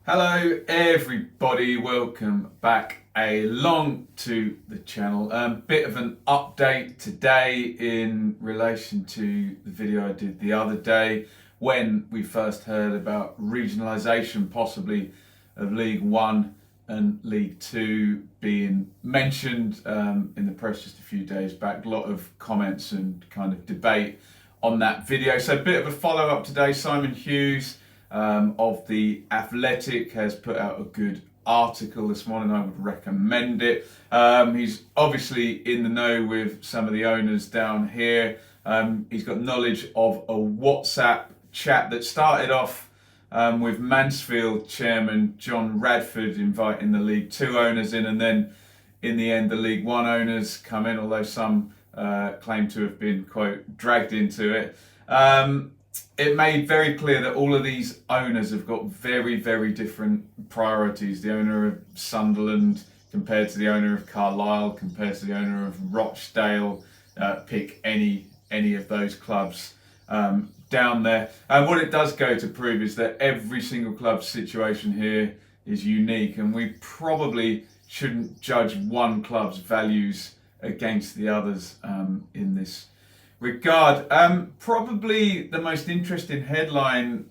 Hello everybody, welcome back along to the channel. Bit of an update today in relation to the video I did the other day when we first heard about regionalisation possibly of League One and League Two being mentioned in the press just a few days back. A lot of comments and kind of debate on that video. So a bit of a follow up today. Simon Hughes of The Athletic has put out a good article this morning. I would recommend it. He's obviously in the know with some of the owners down here. He's got knowledge of a WhatsApp chat that started off with Mansfield chairman John Radford inviting the League Two owners in, and then in the end the League One owners come in, although some claim to have been, quote, dragged into it. It made very clear that all of these owners have got very, very different priorities. The owner of Sunderland compared to the owner of Carlisle, compared to the owner of Rochdale, pick any of those clubs down there. And what it does go to prove is that every single club's situation here is unique, and we probably shouldn't judge one club's values against the others in this regard. Probably the most interesting headline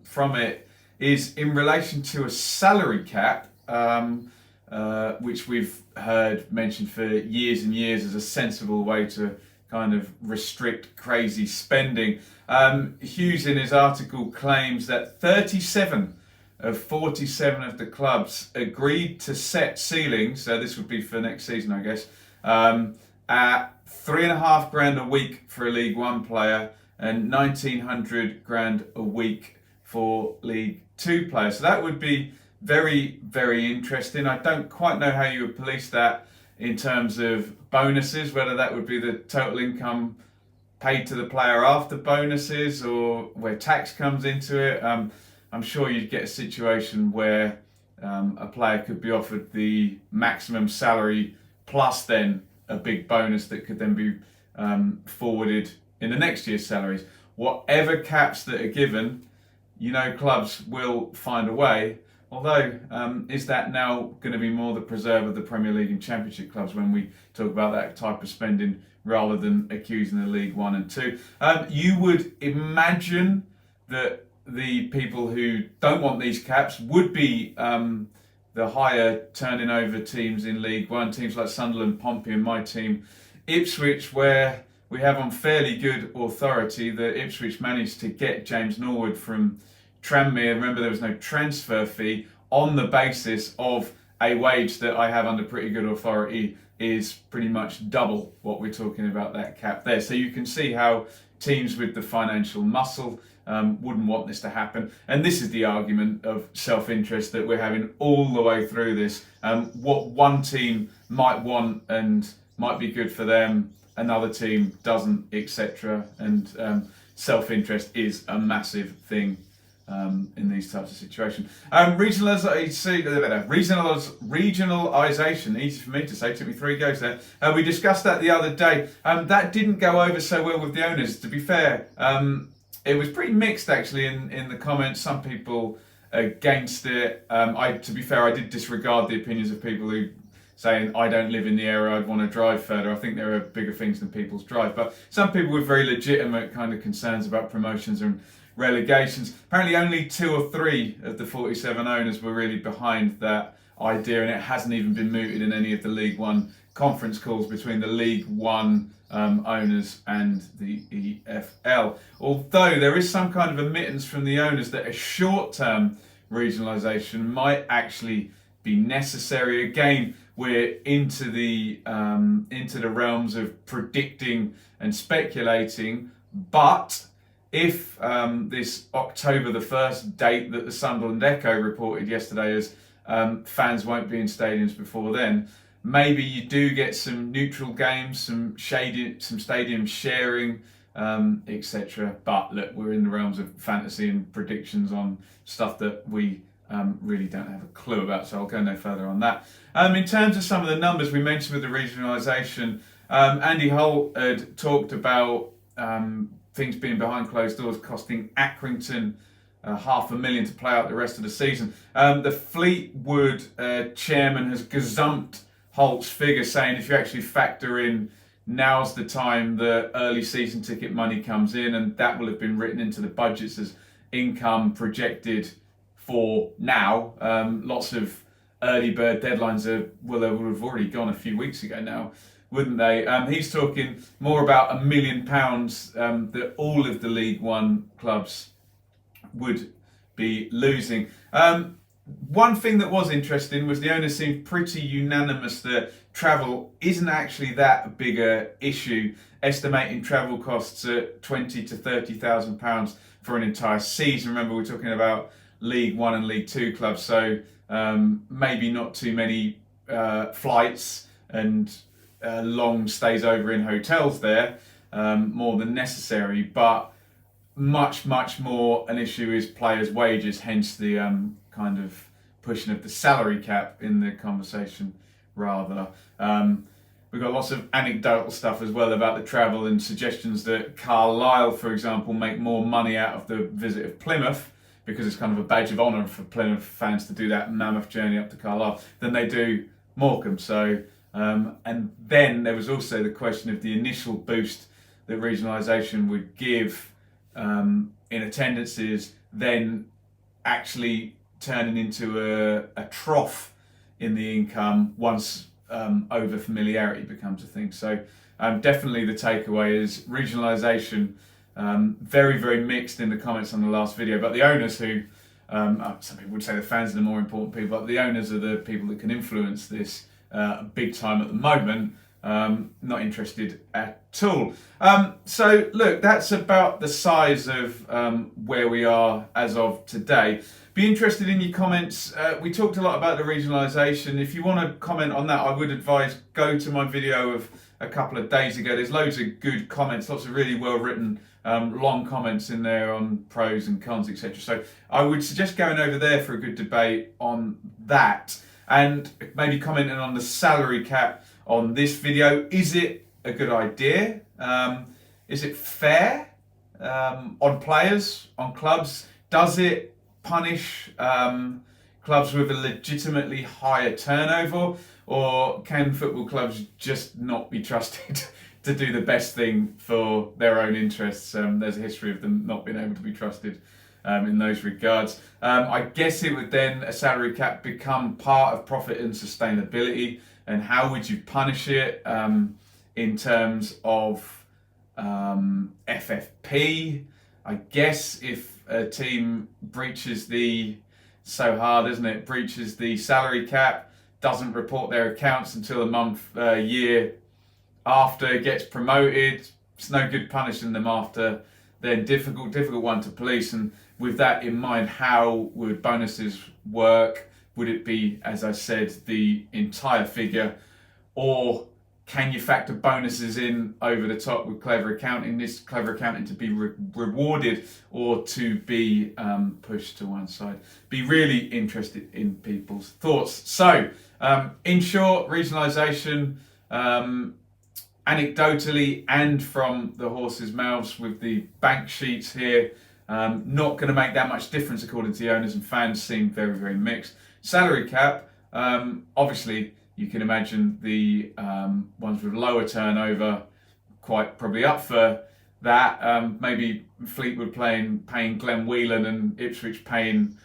from it is in relation to a salary cap, which we've heard mentioned for years and years as a sensible way to kind of restrict crazy spending. Hughes in his article claims that 37 of 47 of the clubs agreed to set ceilings, so this would be for next season, I guess, at £3,500 a week for a League One player and £1,900 a week for League Two players. So that would be very, very interesting. I don't quite know how you would police that in terms of bonuses, whether that would be the total income paid to the player after bonuses or where tax comes into it. I'm sure you'd get a situation where a player could be offered the maximum salary plus then a big bonus that could then be forwarded in the next year's salaries. Whatever caps that are given, clubs will find a way. Although, is that now going to be more the preserve of the Premier League and Championship clubs when we talk about that type of spending rather than accusing the League One and Two? You would imagine that the people who don't want these caps would be the higher turning over teams in League One, teams like Sunderland, Pompey and my team, Ipswich, where we have on fairly good authority that Ipswich managed to get James Norwood from Tranmere. Remember, there was no transfer fee, on the basis of a wage that I have under pretty good authority is pretty much double what we're talking about that cap there. So you can see how teams with the financial muscle wouldn't want this to happen. And this is the argument of self-interest that we're having all the way through this. What one team might want and might be good for them, another team doesn't, etc. And self-interest is a massive thing in these types of situations. Regionalisation, easy for me to say, took me 3 goes there. We discussed that the other day. That didn't go over so well with the owners, to be fair. It was pretty mixed actually in the comments. Some people against it. To be fair, I did disregard the opinions of people who saying I don't live in the area, I'd want to drive further. I think there are bigger things than people's drive. But some people with very legitimate kind of concerns about promotions and relegations. Apparently only 2 or 3 of the 47 owners were really behind that idea, and it hasn't even been mooted in any of the League One conference calls between the League One owners and the EFL. Although there is some kind of admittance from the owners that a short-term regionalisation might actually be necessary. Again, we're into the realms of predicting and speculating, but if this October the 1st date that the Sunderland Echo reported yesterday as fans won't be in stadiums before then, maybe you do get some neutral games, some stadium sharing, etc. But look, we're in the realms of fantasy and predictions on stuff that we really don't have a clue about, so I'll go no further on that. In terms of some of the numbers we mentioned with the regionalisation, Andy Holt had talked about things being behind closed doors costing Accrington 500,000 to play out the rest of the season. The Fleetwood chairman has gazumped Holt's figure, saying if you actually factor in now's the time the early season ticket money comes in, and that will have been written into the budgets as income projected for now. Lots of early bird deadlines they would have already gone a few weeks ago now, wouldn't they? He's talking more about £1 million that all of the League One clubs would be losing. One thing that was interesting was the owners seemed pretty unanimous that travel isn't actually that big a issue, estimating travel costs at £20,000 to £30,000 for an entire season. Remember, we're talking about League One and League Two clubs, so maybe not too many flights and long stays over in hotels there, more than necessary, but much more an issue is players' wages, hence the kind of pushing of the salary cap in the conversation rather. We've got lots of anecdotal stuff as well about the travel and suggestions that Carlisle, for example, make more money out of the visit of Plymouth, because it's kind of a badge of honour for Plymouth fans to do that mammoth journey up to Carlisle, than they do Morecambe. So, and then there was also the question of the initial boost that regionalisation would give in attendances, then actually turning into a trough in the income once over familiarity becomes a thing. So definitely the takeaway is regionalisation, very mixed in the comments on the last video, but the owners who, some people would say the fans are the more important people, but the owners are the people that can influence this big time at the moment. Not interested at all. So look, that's about the size of where we are as of today. Be interested in your comments. We talked a lot about the regionalisation. If you want to comment on that, I would advise go to my video of a couple of days ago. There's loads of good comments, lots of really well written long comments in there on pros and cons, etc. So I would suggest going over there for a good debate on that, and maybe commenting on the salary cap on this video. Is it a good idea? Is it fair on players, on clubs? Does it punish clubs with a legitimately higher turnover, or can football clubs just not be trusted to do the best thing for their own interests? There's a history of them not being able to be trusted in those regards. I guess it would then, a salary cap, become part of profit and sustainability. And how would you punish it in terms of FFP? I guess if a team breaches so hard, isn't it? Breaches the salary cap, doesn't report their accounts until a month, year after it gets promoted, it's no good punishing them after then. Difficult one to police. And with that in mind, how would bonuses work? Would it be, as I said, the entire figure, or can you factor bonuses in over the top with clever accounting? This clever accounting to be rewarded or to be pushed to one side? Be really interested in people's thoughts. So, in short, regionalisation, anecdotally and from the horses' mouths with the bank sheets here, not going to make that much difference according to the owners, and fans seem very mixed. Salary cap, obviously you can imagine the ones with lower turnover quite probably up for that. Maybe Fleetwood paying Glenn Whelan and Ipswich paying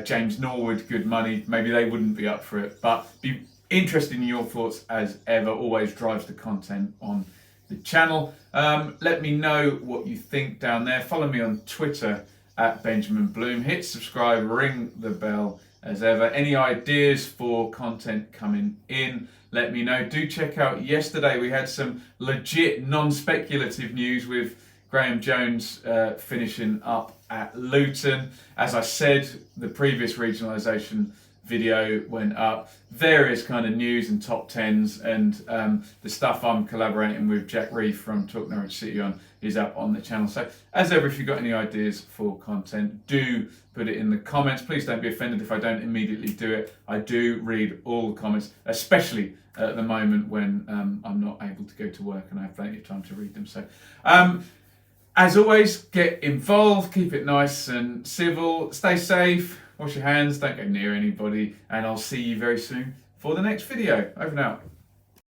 James Norwood good money. Maybe they wouldn't be up for it, but be interested in your thoughts as ever. Always drives the content on the channel. Let me know what you think down there. Follow me on Twitter at Benjamin Bloom. Hit subscribe, ring the bell as ever. Any ideas for content coming in, let me know. Do check out yesterday, we had some legit non-speculative news with Graham Jones finishing up at Luton. As I said, the previous regionalisation video went up. Various kind of news and top tens, and the stuff I'm collaborating with Jack Reeve from Talk Norwich City on is up on the channel. So as ever, if you've got any ideas for content, do put it in the comments. Please don't be offended if I don't immediately do it. I do read all the comments, especially at the moment when I'm not able to go to work and I have plenty of time to read them. So As always, get involved, keep it nice and civil, stay safe, wash your hands, don't go near anybody, and I'll see you very soon for the next video. Over and out.